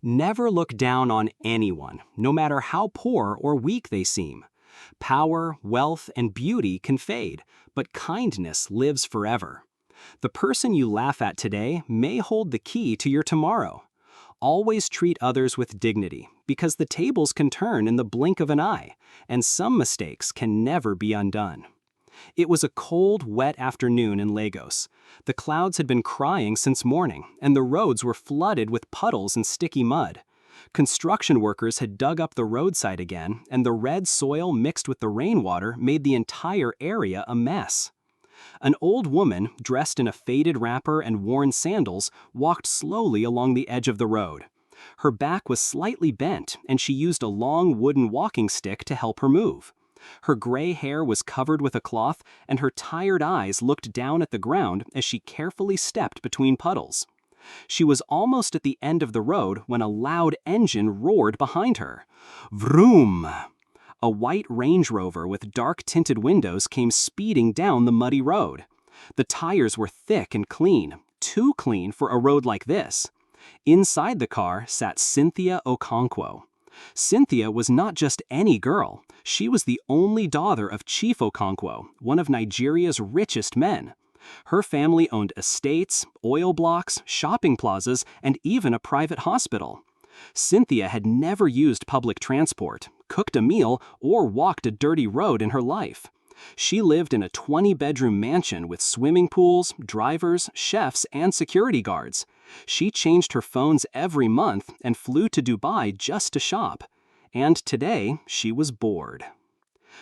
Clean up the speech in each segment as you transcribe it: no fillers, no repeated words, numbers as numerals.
Never look down on anyone, no matter how poor or weak they seem. Power, wealth, and beauty can fade, but kindness lives forever. The person you laugh at today may hold the key to your tomorrow. Always treat others with dignity, because the tables can turn in the blink of an eye, and some mistakes can never be undone. It was a cold, wet afternoon in Lagos. The clouds had been crying since morning, and the roads were flooded with puddles and sticky mud. Construction workers had dug up the roadside again, and the red soil mixed with the rainwater made the entire area a mess. An old woman, dressed in a faded wrapper and worn sandals, walked slowly along the edge of the road. Her back was slightly bent, and she used a long wooden walking stick to help her move. Her gray hair was covered with a cloth, and her tired eyes looked down at the ground as she carefully stepped between puddles. She was almost at the end of the road when a loud engine roared behind her. Vroom! A white Range Rover with dark-tinted windows came speeding down the muddy road. The tires were thick and clean, too clean for a road like this. Inside the car sat Cynthia Okonkwo. Cynthia was not just any girl. She was the only daughter of Chief Okonkwo, one of Nigeria's richest men. Her family owned estates, oil blocks, shopping plazas, and even a private hospital. Cynthia had never used public transport, cooked a meal, or walked a dirty road in her life. She lived in a 20-bedroom mansion with swimming pools, drivers, chefs, and security guards. She changed her phones every month and flew to Dubai just to shop. And today, she was bored.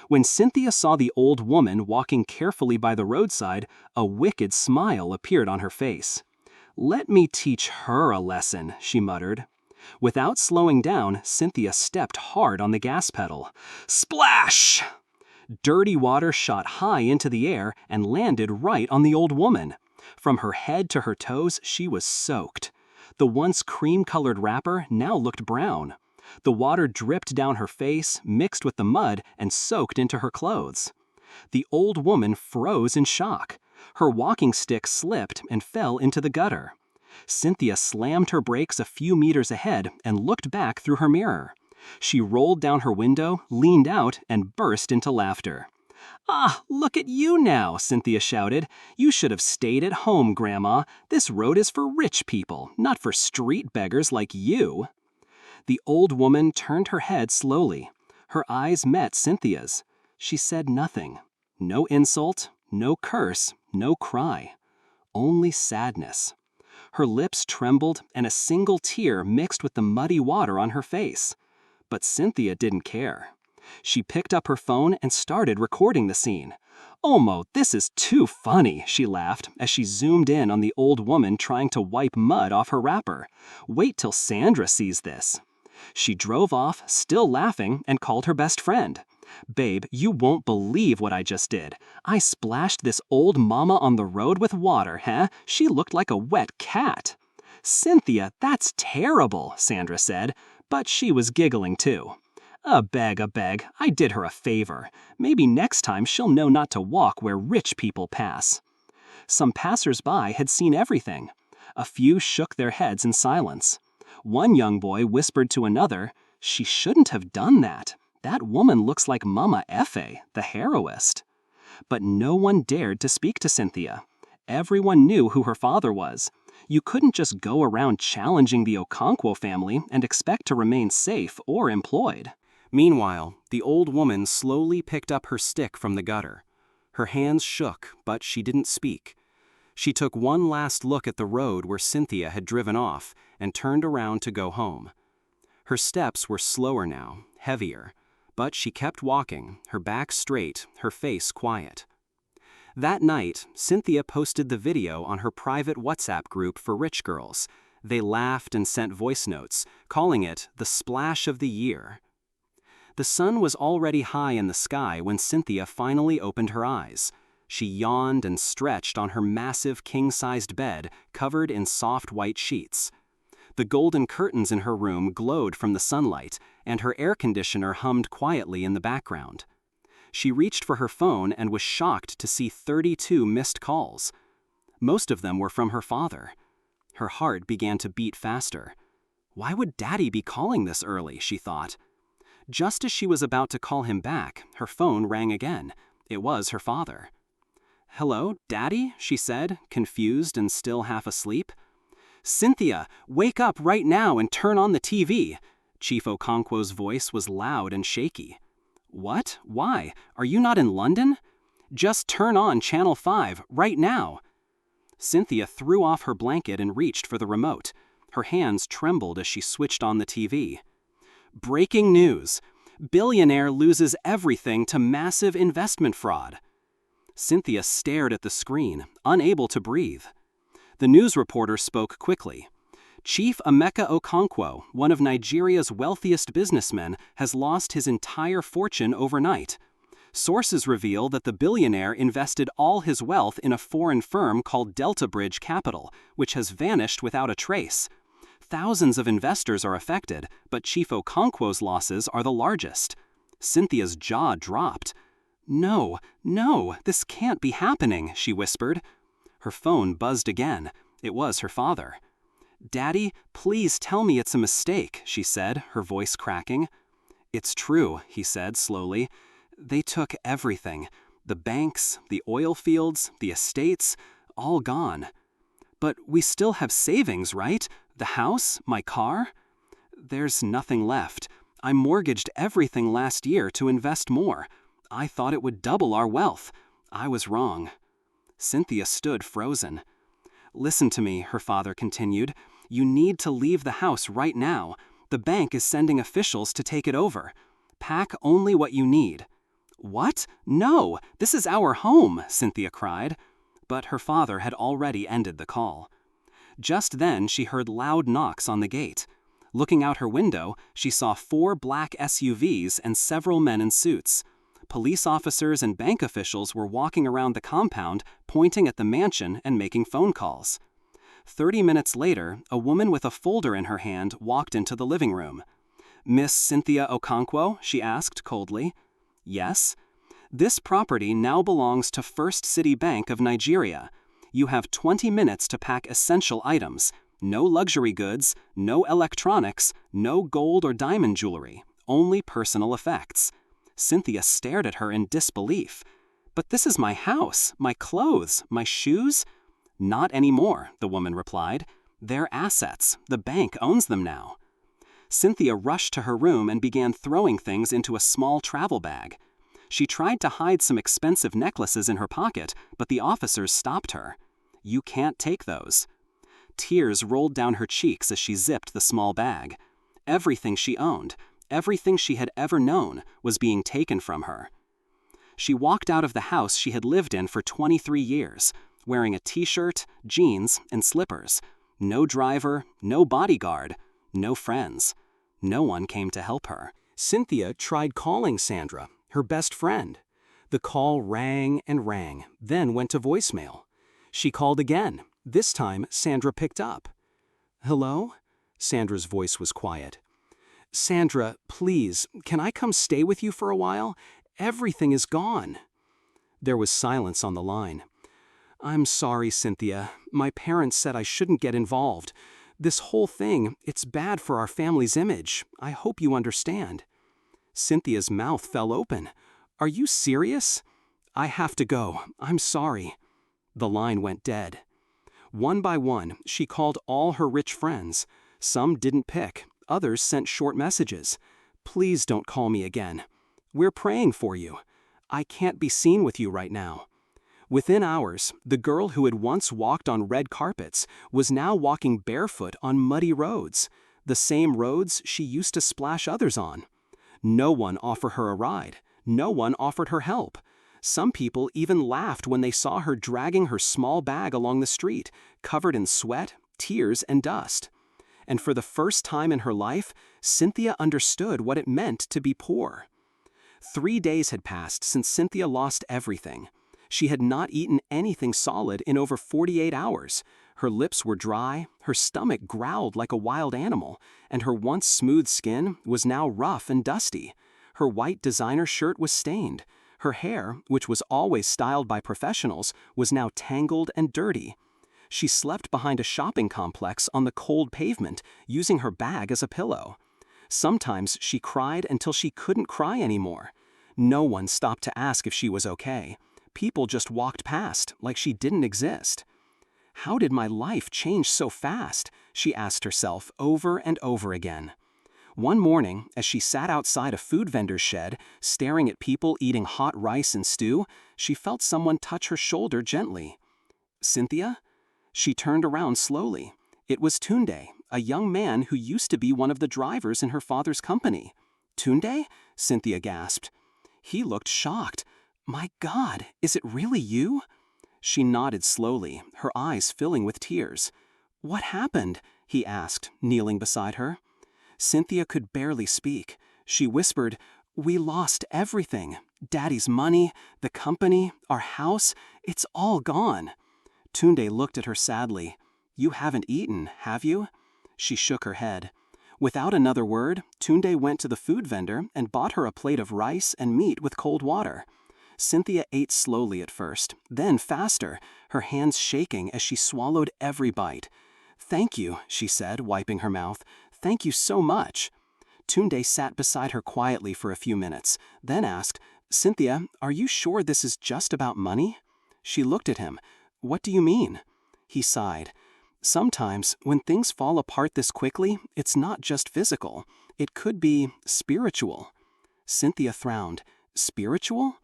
When Cynthia saw the old woman walking carefully by the roadside, a wicked smile appeared on her face. "Let me teach her a lesson," she muttered. Without slowing down, Cynthia stepped hard on the gas pedal. Splash! Dirty water shot high into the air and landed right on the old woman. From her head to her toes, she was soaked. The once cream-colored wrapper now looked brown. The water dripped down her face, mixed with the mud, and soaked into her clothes. The old woman froze in shock. Her walking stick slipped and fell into the gutter. Cynthia slammed her brakes a few meters ahead and looked back through her mirror. She rolled down her window, leaned out, and burst into laughter. "Ah, look at you now," Cynthia shouted. "You should have stayed at home, Grandma. This road is for rich people, not for street beggars like you." The old woman turned her head slowly. Her eyes met Cynthia's. She said nothing. No insult, no curse, no cry. Only sadness. Her lips trembled, and a single tear mixed with the muddy water on her face. But Cynthia didn't care. She picked up her phone and started recording the scene. "Omo, this is too funny," she laughed as she zoomed in on the old woman trying to wipe mud off her wrapper. "Wait till Sandra sees this." She drove off, still laughing, and called her best friend. "Babe, you won't believe what I just did. I splashed this old mama on the road with water, huh? She looked like a wet cat." "Cynthia, that's terrible," Sandra said, but she was giggling too. A beg, I did her a favor. Maybe next time she'll know not to walk where rich people pass." Some passers-by had seen everything. A few shook their heads in silence. One young boy whispered to another, "She shouldn't have done that. That woman looks like Mama Efe, the heroist." But no one dared to speak to Cynthia. Everyone knew who her father was. You couldn't just go around challenging the Okonkwo family and expect to remain safe or employed. Meanwhile, the old woman slowly picked up her stick from the gutter. Her hands shook, but she didn't speak. She took one last look at the road where Cynthia had driven off and turned around to go home. Her steps were slower now, heavier, but she kept walking, her back straight, her face quiet. That night, Cynthia posted the video on her private WhatsApp group for rich girls. They laughed and sent voice notes, calling it the splash of the year. The sun was already high in the sky when Cynthia finally opened her eyes. She yawned and stretched on her massive king-sized bed covered in soft white sheets. The golden curtains in her room glowed from the sunlight, and her air conditioner hummed quietly in the background. She reached for her phone and was shocked to see 32 missed calls. Most of them were from her father. Her heart began to beat faster. Why would Daddy be calling this early, she thought. Just as she was about to call him back, her phone rang again. It was her father. "Hello, Daddy?" she said, confused and still half asleep. "Cynthia, wake up right now and turn on the TV." Chief Okonkwo's voice was loud and shaky. "What? Why? Are you not in London?" "Just turn on Channel 5, right now." Cynthia threw off her blanket and reached for the remote. Her hands trembled as she switched on the TV. Breaking news. Billionaire loses everything to massive investment fraud. Cynthia stared at the screen, unable to breathe. The news reporter spoke quickly. Chief Emeka Okonkwo, one of Nigeria's wealthiest businessmen, has lost his entire fortune overnight. Sources reveal that the billionaire invested all his wealth in a foreign firm called Delta Bridge Capital, which has vanished without a trace. Thousands of investors are affected, but Chief Okonkwo's losses are the largest. Cynthia's jaw dropped. No, this can't be happening," she whispered. Her phone buzzed again. It was her father. "Daddy, please tell me it's a mistake," she said, her voice cracking. "It's true," he said slowly. "They took everything. The banks, the oil fields, the estates, all gone. But we still have savings, right? The house, my car?" "There's nothing left. I mortgaged everything last year to invest more. I thought it would double our wealth. I was wrong." Cynthia stood frozen. "Listen to me," her father continued. "You need to leave the house right now. The bank is sending officials to take it over. Pack only what you need." "What? No, this is our home," Cynthia cried. But her father had already ended the call. Just then she heard loud knocks on the gate. Looking out her window, she saw 4 black SUVs and several men in suits. Police officers and bank officials were walking around the compound, pointing at the mansion and making phone calls. 30 minutes later, a woman with a folder in her hand walked into the living room. "Miss Cynthia Okonkwo?" she asked coldly. "Yes." "This property now belongs to First City Bank of Nigeria. You have 20 minutes to pack essential items. No luxury goods, no electronics, no gold or diamond jewelry, only personal effects." Cynthia stared at her in disbelief. "But this is my house, my clothes, my shoes." "Not anymore," the woman replied. "They're assets. The bank owns them now." Cynthia rushed to her room and began throwing things into a small travel bag. She tried to hide some expensive necklaces in her pocket, but the officers stopped her. "You can't take those." Tears rolled down her cheeks as she zipped the small bag. Everything she owned, everything she had ever known, was being taken from her. She walked out of the house she had lived in for 23 years, wearing a t-shirt, jeans, and slippers. No driver, no bodyguard, no friends. No one came to help her. Cynthia tried calling Sandra, her best friend. The call rang and rang, then went to voicemail. She called again. This time, Sandra picked up. "Hello?" Sandra's voice was quiet. "Sandra, please, can I come stay with you for a while? Everything is gone." There was silence on the line. "I'm sorry, Cynthia. My parents said I shouldn't get involved. This whole thing, it's bad for our family's image. I hope you understand." Cynthia's mouth fell open. "Are you serious?" "I have to go. I'm sorry." The line went dead. One by one, she called all her rich friends. Some didn't pick. Others sent short messages. "Please don't call me again. We're praying for you. I can't be seen with you right now." Within hours, the girl who had once walked on red carpets was now walking barefoot on muddy roads, the same roads she used to splash others on. No one offered her a ride. No one offered her help. Some people even laughed when they saw her dragging her small bag along the street, covered in sweat, tears, and dust. And for the first time in her life, Cynthia understood what it meant to be poor. 3 days had passed since Cynthia lost everything. She had not eaten anything solid in over 48 hours. Her lips were dry, her stomach growled like a wild animal, and her once smooth skin was now rough and dusty. Her white designer shirt was stained. Her hair, which was always styled by professionals, was now tangled and dirty. She slept behind a shopping complex on the cold pavement, using her bag as a pillow. Sometimes she cried until she couldn't cry anymore. No one stopped to ask if she was okay. People just walked past, like she didn't exist. How did my life change so fast? She asked herself over and over again. One morning, as she sat outside a food vendor's shed, staring at people eating hot rice and stew, she felt someone touch her shoulder gently. Cynthia? She turned around slowly. It was Tunde, a young man who used to be one of the drivers in her father's company. Tunde? Cynthia gasped. He looked shocked. My God, is it really you? She nodded slowly, her eyes filling with tears. What happened? He asked, kneeling beside her. Cynthia could barely speak. She whispered, We lost everything. Daddy's money, the company, our house, it's all gone. Tunde looked at her sadly. You haven't eaten, have you? She shook her head. Without another word, Tunde went to the food vendor and bought her a plate of rice and meat with cold water. Cynthia ate slowly at first, then faster, her hands shaking as she swallowed every bite. Thank you, she said, wiping her mouth. Thank you so much. Tunde sat beside her quietly for a few minutes, then asked, Cynthia, are you sure this is just about money? She looked at him. What do you mean? He sighed. Sometimes, when things fall apart this quickly, it's not just physical. It could be spiritual. Cynthia frowned. Spiritual?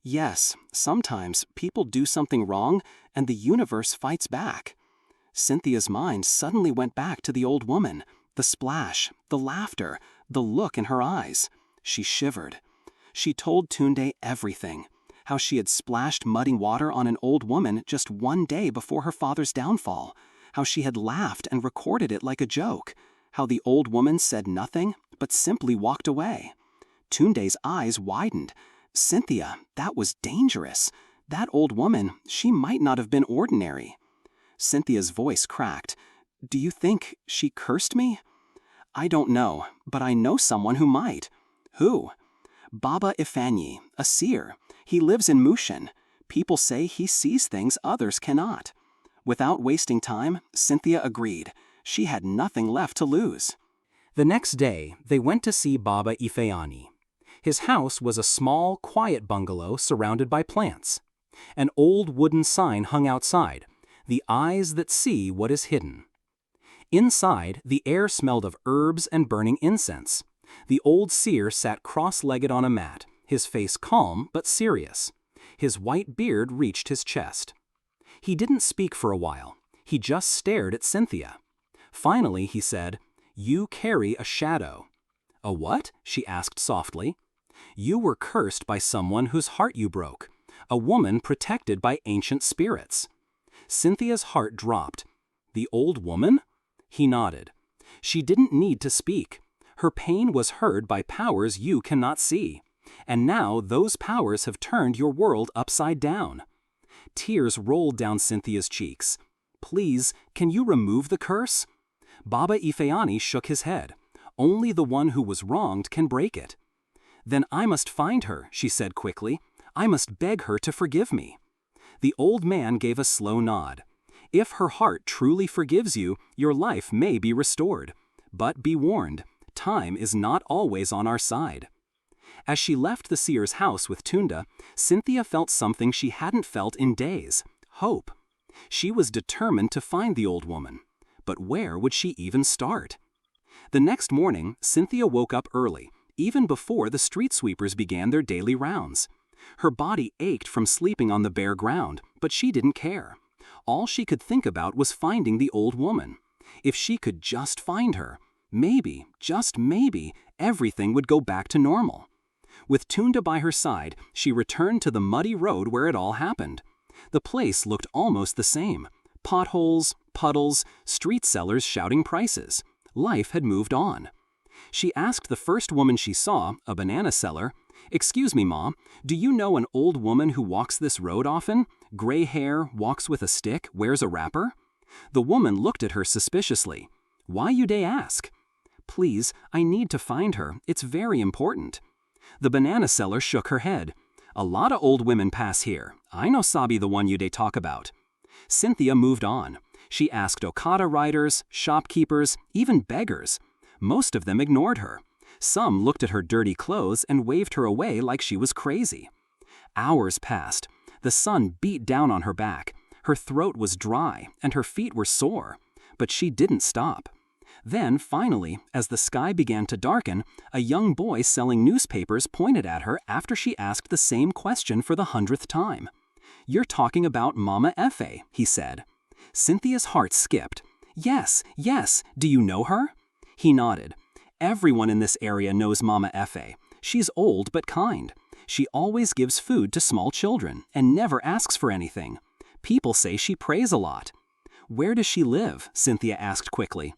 Yes, sometimes people do something wrong and the universe fights back. Cynthia's mind suddenly went back to the old woman, the splash, the laughter, the look in her eyes. She shivered. She told Tunde everything, how she had splashed muddy water on an old woman just one day before her father's downfall, how she had laughed and recorded it like a joke, how the old woman said nothing but simply walked away. Tunde's eyes widened. Cynthia, that was dangerous. That old woman, she might not have been ordinary. Cynthia's voice cracked. Do you think she cursed me? I don't know, but I know someone who might. Who? Baba Ifanyi, a seer. He lives in Mushin. People say he sees things others cannot. Without wasting time, Cynthia agreed. She had nothing left to lose. The next day, they went to see Baba Ifeanyi. His house was a small, quiet bungalow surrounded by plants. An old wooden sign hung outside, "The eyes that see what is hidden." Inside, the air smelled of herbs and burning incense. The old seer sat cross-legged on a mat, his face calm but serious. His white beard reached his chest. He didn't speak for a while. He just stared at Cynthia. Finally, he said, "You carry a shadow." "A what?" she asked softly. "You were cursed by someone whose heart you broke, a woman protected by ancient spirits." Cynthia's heart dropped. "The old woman?" He nodded. "She didn't need to speak. Her pain was heard by powers you cannot see. And now those powers have turned your world upside down." Tears rolled down Cynthia's cheeks. "Please, can you remove the curse?" Baba Ifeanyi shook his head. "Only the one who was wronged can break it." "Then I must find her," she said quickly. "I must beg her to forgive me." The old man gave a slow nod. "If her heart truly forgives you, your life may be restored. But be warned, time is not always on our side." As she left the seer's house with Tunde, Cynthia felt something she hadn't felt in days: hope. She was determined to find the old woman. But where would she even start? The next morning, Cynthia woke up early, even before the street sweepers began their daily rounds. Her body ached from sleeping on the bare ground, but she didn't care. All she could think about was finding the old woman. If she could just find her, maybe, just maybe, everything would go back to normal. With Tunde by her side, she returned to the muddy road where it all happened. The place looked almost the same. Potholes, puddles, street sellers shouting prices. Life had moved on. She asked the first woman she saw, a banana seller, "Excuse me, Ma, do you know an old woman who walks this road often? Gray hair, walks with a stick, wears a wrapper?" The woman looked at her suspiciously. "Why you dey ask?" "Please, I need to find her. It's very important." The banana seller shook her head. "A lot of old women pass here. I no sabi the one you dey talk about." Cynthia moved on. She asked Okada riders, shopkeepers, even beggars. Most of them ignored her. Some looked at her dirty clothes and waved her away like she was crazy. Hours passed. The sun beat down on her back. Her throat was dry and her feet were sore. But she didn't stop. Then, finally, as the sky began to darken, a young boy selling newspapers pointed at her after she asked the same question for the 100th time. "You're talking about Mama Effie," he said. Cynthia's heart skipped. Yes, do you know her?" He nodded. "Everyone in this area knows Mama Effie. She's old but kind. She always gives food to small children and never asks for anything. People say she prays a lot." "Where does she live?" Cynthia asked quickly.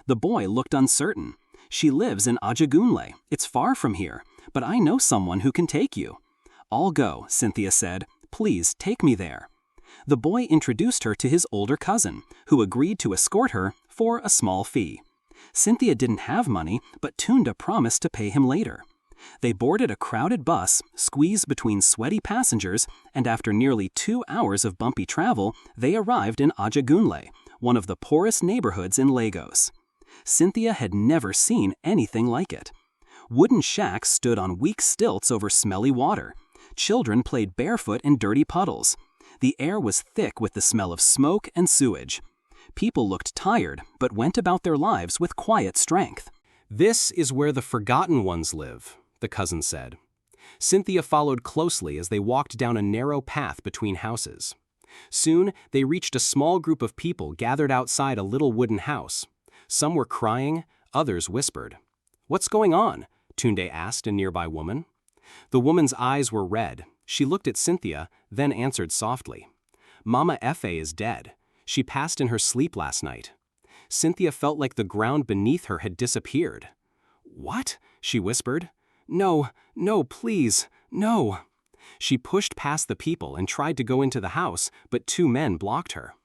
The boy looked uncertain. "She lives in Ajagunle. It's far from here, but I know someone who can take you." "I'll go," Cynthia said. "Please take me there." The boy introduced her to his older cousin, who agreed to escort her for a small fee. Cynthia didn't have money, but Tunda promised to pay him later. They boarded a crowded bus, squeezed between sweaty passengers, and after nearly 2 hours of bumpy travel, they arrived in Ajagunle, one of the poorest neighborhoods in Lagos. Cynthia had never seen anything like it. Wooden shacks stood on weak stilts over smelly water. Children played barefoot in dirty puddles. The air was thick with the smell of smoke and sewage. People looked tired, but went about their lives with quiet strength. "This is where the forgotten ones live," the cousin said. Cynthia followed closely as they walked down a narrow path between houses. Soon, they reached a small group of people gathered outside a little wooden house. Some were crying, others whispered. "What's going on?" Tunde asked a nearby woman. The woman's eyes were red. She looked at Cynthia, then answered softly. "Mama Effie is dead. She passed in her sleep last night." Cynthia felt like the ground beneath her had disappeared. "What?" she whispered. No, please, no." She pushed past the people and tried to go into the house, but 2 men blocked her.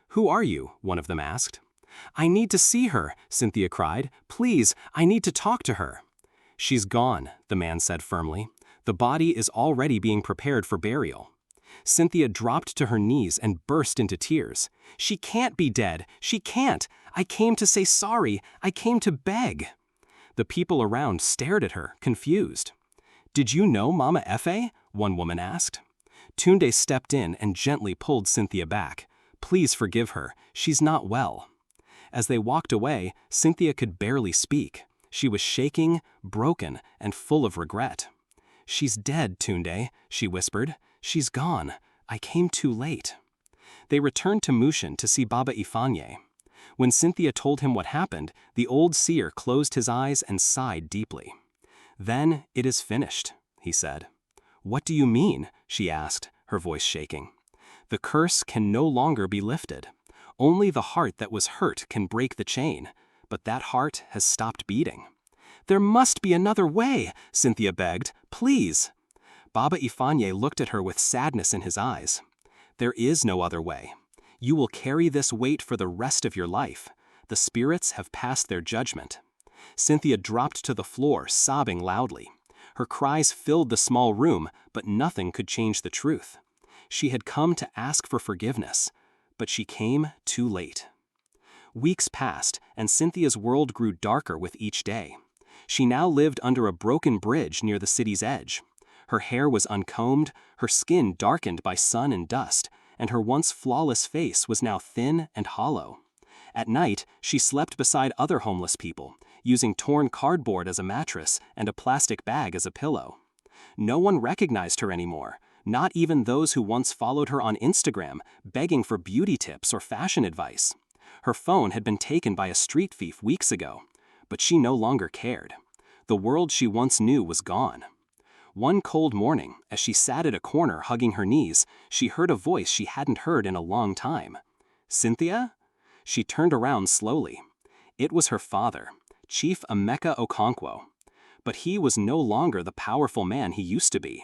"Who are you?" one of them asked. "I need to see her," Cynthia cried. "Please, I need to talk to her." "She's gone," the man said firmly. "The body is already being prepared for burial." Cynthia dropped to her knees and burst into tears. "She can't be dead. She can't. I came to say sorry. I came to beg." The people around stared at her, confused. "Did you know Mama Effie?" one woman asked. Tunde stepped in and gently pulled Cynthia back. "Please forgive her. She's not well." As they walked away, Cynthia could barely speak. She was shaking, broken, and full of regret. "She's dead, Tunde," she whispered. "She's gone. I came too late." They returned to Mushin to see Baba Ifanye. When Cynthia told him what happened, the old seer closed his eyes and sighed deeply. "Then it is finished," he said. "What do you mean?" she asked, her voice shaking. "The curse can no longer be lifted. Only the heart that was hurt can break the chain, but that heart has stopped beating." "There must be another way," Cynthia begged. "Please." Baba Ifanye looked at her with sadness in his eyes. "There is no other way. You will carry this weight for the rest of your life. The spirits have passed their judgment." Cynthia dropped to the floor, sobbing loudly. Her cries filled the small room, but nothing could change the truth. She had come to ask for forgiveness, but she came too late. Weeks passed, and Cynthia's world grew darker with each day. She now lived under a broken bridge near the city's edge. Her hair was uncombed, her skin darkened by sun and dust, and her once flawless face was now thin and hollow. At night, she slept beside other homeless people, using torn cardboard as a mattress and a plastic bag as a pillow. No one recognized her anymore, not even those who once followed her on Instagram, begging for beauty tips or fashion advice. Her phone had been taken by a street thief weeks ago, but she no longer cared. The world she once knew was gone. One cold morning, as she sat at a corner hugging her knees, she heard a voice she hadn't heard in a long time. "Cynthia?" She turned around slowly. It was her father, Chief Emeka Okonkwo. But he was no longer the powerful man he used to be.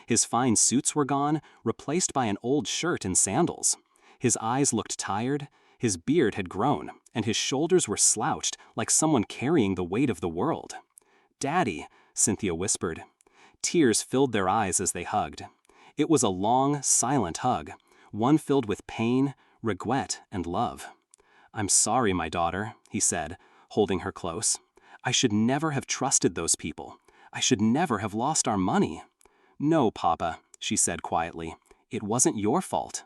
His fine suits were gone, replaced by an old shirt and sandals. His eyes looked tired, his beard had grown, and his shoulders were slouched like someone carrying the weight of the world. "Daddy," Cynthia whispered. Tears filled their eyes as they hugged. It was a long, silent hug, one filled with pain, regret, and love. "I'm sorry, my daughter," he said, holding her close. "I should never have trusted those people. I should never have lost our money." "No, Papa," she said quietly. "It wasn't your fault."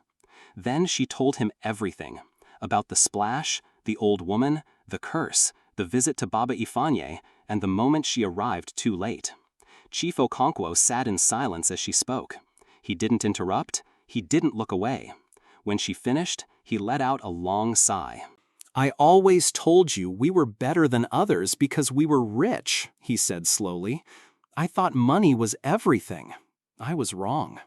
Then she told him everything. About the splash, the old woman, the curse, the visit to Baba Ifanye, and the moment she arrived too late. Chief Okonkwo sat in silence as she spoke. He didn't interrupt, he didn't look away. When she finished, he let out a long sigh. "I always told you we were better than others because we were rich," he said slowly. "I thought money was everything. I was wrong."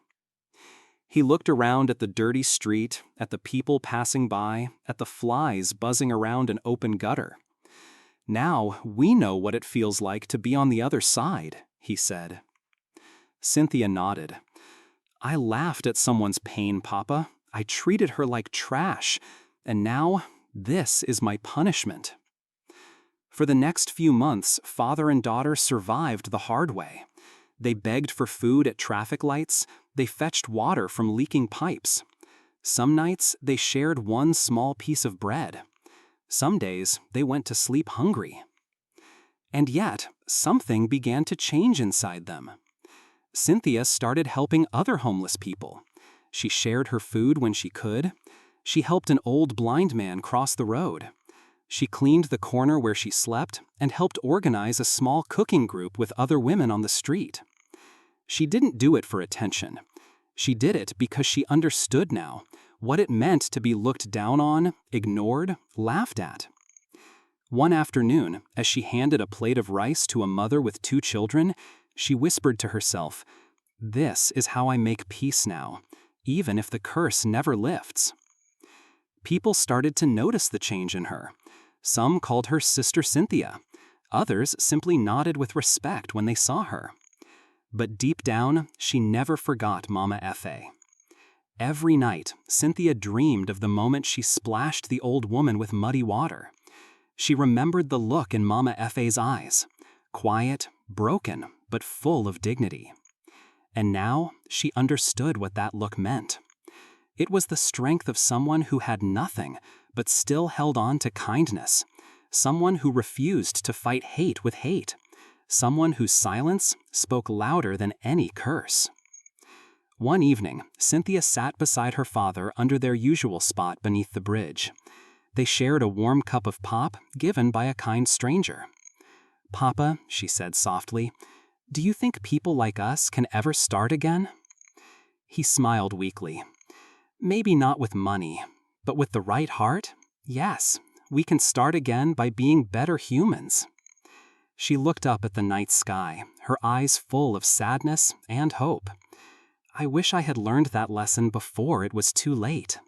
He looked around at the dirty street, at the people passing by, at the flies buzzing around an open gutter. "Now we know what it feels like to be on the other side," he said. Cynthia nodded. "I laughed at someone's pain, Papa. I treated her like trash, and now this is my punishment." For the next few months, father and daughter survived the hard way. They begged for food at traffic lights, they fetched water from leaking pipes. Some nights, they shared one small piece of bread. Some days, they went to sleep hungry. And yet, something began to change inside them. Cynthia started helping other homeless people. She shared her food when she could. She helped an old blind man cross the road. She cleaned the corner where she slept and helped organize a small cooking group with other women on the street. She didn't do it for attention. She did it because she understood now what it meant to be looked down on, ignored, laughed at. One afternoon, as she handed a plate of rice to a mother with 2 children, she whispered to herself, "This is how I make peace now, even if the curse never lifts." People started to notice the change in her. Some called her Sister Cynthia. Others simply nodded with respect when they saw her. But deep down, she never forgot Mama Efe. Every night, Cynthia dreamed of the moment she splashed the old woman with muddy water. She remembered the look in Mama Efe's eyes, quiet, broken, but full of dignity. And now, she understood what that look meant. It was the strength of someone who had nothing, but still held on to kindness. Someone who refused to fight hate with hate. Someone whose silence spoke louder than any curse. One evening, Cynthia sat beside her father under their usual spot beneath the bridge. They shared a warm cup of pop given by a kind stranger. "Papa," she said softly, "do you think people like us can ever start again?" He smiled weakly. "Maybe not with money, but with the right heart, yes, we can start again by being better humans." She looked up at the night sky, her eyes full of sadness and hope. "I wish I had learned that lesson before it was too late,"